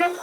Welcome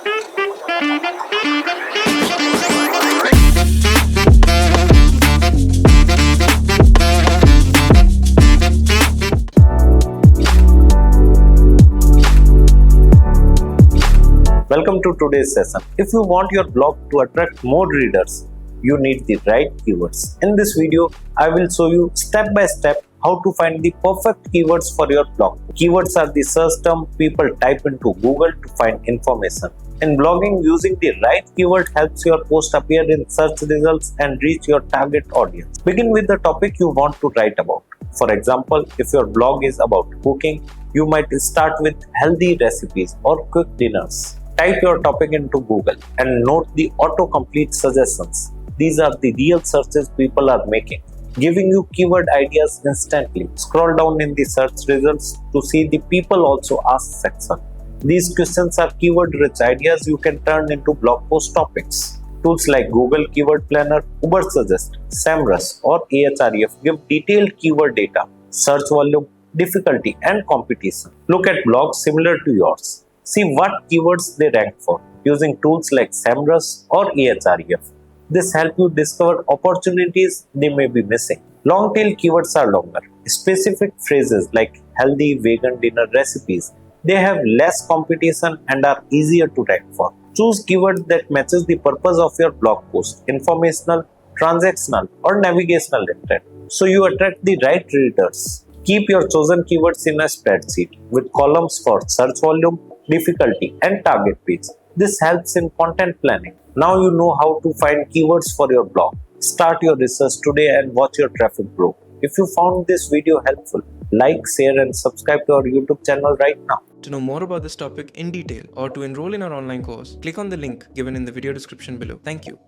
to today's session. If you want your blog to attract more readers, you need the right keywords. In this video, I will show you step by step how to find the perfect keywords for your blog. Keywords are the search term people type into Google to find information. In blogging, using the right keyword helps your post appear in search results and reach your target audience. Begin with the topic you want to write about. For example, if your blog is about cooking, you might start with healthy recipes or quick dinners. Type your topic into Google and note the autocomplete suggestions. These are the real searches people are making, giving you keyword ideas instantly. Scroll down in the search results to see the people also ask section. These questions are keyword-rich ideas you can turn into blog post topics. Tools like Google Keyword Planner, Ubersuggest, SEMrush, or Ahrefs give detailed keyword data, search volume, difficulty, and competition. Look at blogs similar to yours. See what keywords they rank for using tools like SEMrush or Ahrefs. This helps you discover opportunities they may be missing. Long tail keywords are longer. Specific phrases like healthy vegan dinner recipes, they have less competition and are easier to rank for. Choose keywords that matches the purpose of your blog post, informational, transactional, or navigational intent, so you attract the right readers. Keep your chosen keywords in a spreadsheet with columns for search volume, difficulty, and target page. This helps in content planning. Now you know how to find keywords for your blog. Start your research today and watch your traffic grow. If you found this video helpful, like, share, and subscribe to our YouTube channel right now. To know more about this topic in detail or to enroll in our online course, click on the link given in the video description below. Thank you.